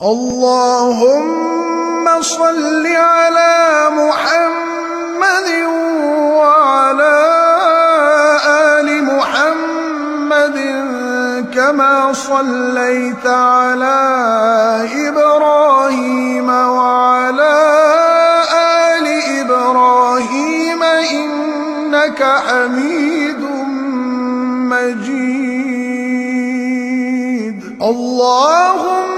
اللهم صل على محمد وعلى آل محمد كما صليت على إبراهيم وعلى آل إبراهيم إنك حميد مجيد. اللهم